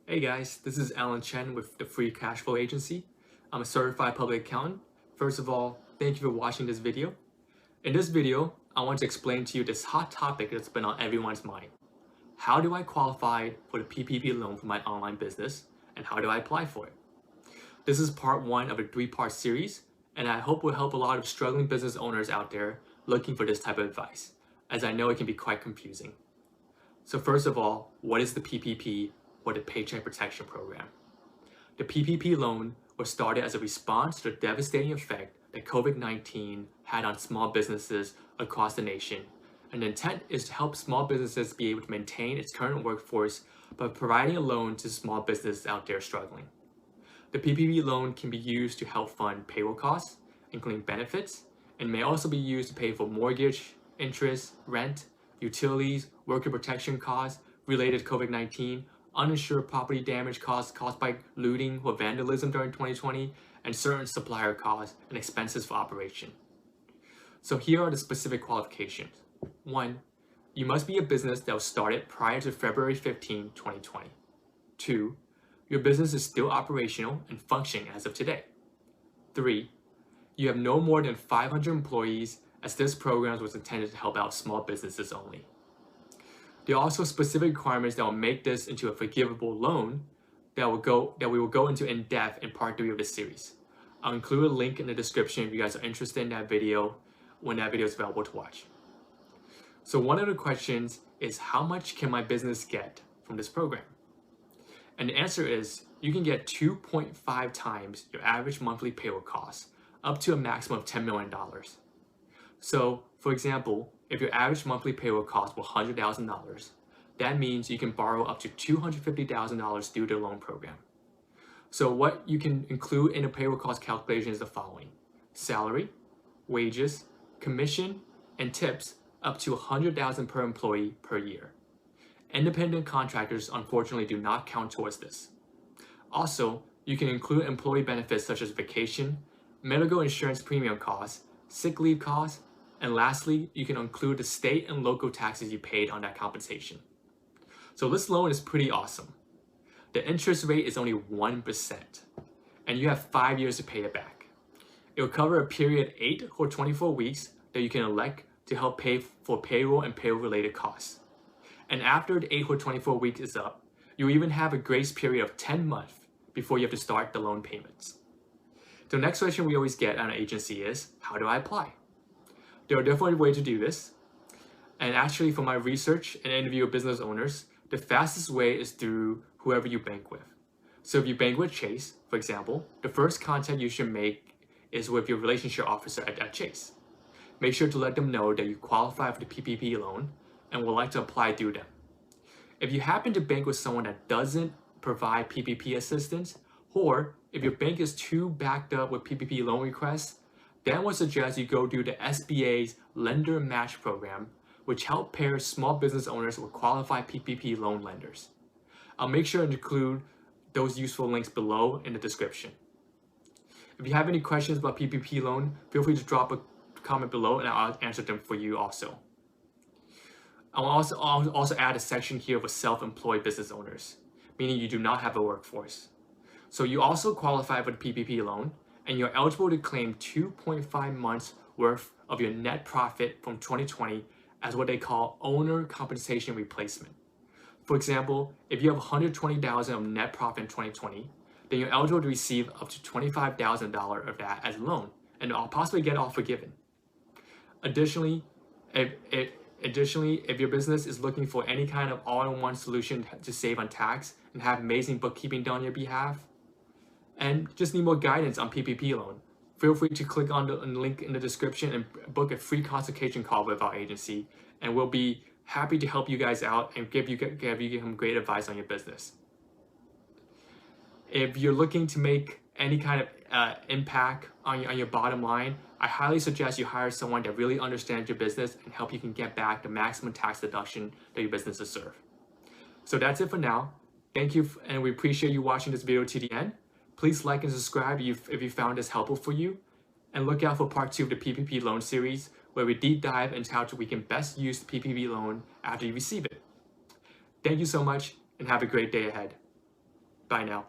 Hey guys, this is Alan Chen with the Free Cash Flow Agency. I'm a certified public accountant. First of all, thank you for watching this video. In this video, I want to explain to you this hot topic that's been on everyone's mind. How do I qualify for the PPP loan for my online business, and how do I apply for it? This is part one of a three-part series, and I hope will help a lot of struggling business owners out there looking for this type of advice, as I know it can be quite confusing. So first of all, what is the PPP or the Paycheck Protection Program? The PPP loan was started as a response to the devastating effect that COVID-19 had on small businesses across the nation. And the intent is to help small businesses be able to maintain its current workforce by providing a loan to small businesses out there struggling. The PPP loan can be used to help fund payroll costs, including benefits, and may also be used to pay for mortgage, interest, rent, utilities, worker protection costs related to COVID-19, uninsured property damage costs caused by looting or vandalism during 2020, and certain supplier costs and expenses for operation. So here are the specific qualifications. 1. You must be a business that was started prior to February 15, 2020. 2. Your business is still operational and functioning as of today. 3. You have no more than 500 employees, as this program was intended to help out small businesses only. There are also specific requirements that will make this into a forgivable loan that we will go into in depth in part 3 of this series. I'll include a link in the description if you guys are interested in that video when that video is available to watch. So one of the questions is, how much can my business get from this program? And the answer is, you can get 2.5 times your average monthly payroll costs, up to a maximum of $10 million. So, for example, if your average monthly payroll costs were $100,000, that means you can borrow up to $250,000 through the loan program. So what you can include in the payroll cost calculation is the following: salary, wages, commission, and tips up to $100,000 per employee per year. Independent contractors unfortunately do not count towards this. Also, you can include employee benefits such as vacation, medical insurance premium costs, sick leave costs, and lastly, you can include the state and local taxes you paid on that compensation. So this loan is pretty awesome. The interest rate is only 1%, and you have 5 years to pay it back. It will cover a period 8 or 24 weeks that you can elect to help pay for payroll and payroll-related costs. And after the 8 or 24 weeks is up, you even have a grace period of 10 months before you have to start the loan payments. The next question we always get at an agency is, how do I apply? There are different ways to do this. And actually, from my research and interview with business owners, the fastest way is through whoever you bank with. So if you bank with Chase, for example, the first contact you should make is with your relationship officer at Chase. Make sure to let them know that you qualify for the PPP loan and would like to apply through them. If you happen to bank with someone that doesn't provide PPP assistance, or if your bank is too backed up with PPP loan requests, then I would suggest you go do the SBA's Lender Match Program, which help pair small business owners with qualified PPP loan lenders. I'll make sure to include those useful links below in the description. If you have any questions about PPP loan, feel free to drop a comment below and I'll answer them for you also. I'll also add a section here for self-employed business owners, meaning you do not have a workforce. So you also qualify for the PPP loan, and you're eligible to claim 2.5 months worth of your net profit from 2020 as what they call owner compensation replacement. For example, if you have $120,000 of net profit in 2020, then you're eligible to receive up to $25,000 of that as a loan, and I'll possibly get it all forgiven. Additionally, if your business is looking for any kind of all-in-one solution to save on tax and have amazing bookkeeping done on your behalf, and just need more guidance on PPP loan, feel free to click on the link in the description and book a free consultation call with our agency, and we'll be happy to help you guys out and give you some great advice on your business. If you're looking to make any kind of impact on your bottom line, I highly suggest you hire someone that really understands your business and help you can get back the maximum tax deduction that your business deserves. So that's it for now. Thank you, and we appreciate you watching this video to the end. Please like and subscribe if you found this helpful for you, and look out for part 2 of the PPP loan series, where we deep dive into how we can best use the PPP loan after you receive it. Thank you so much, and have a great day ahead. Bye now.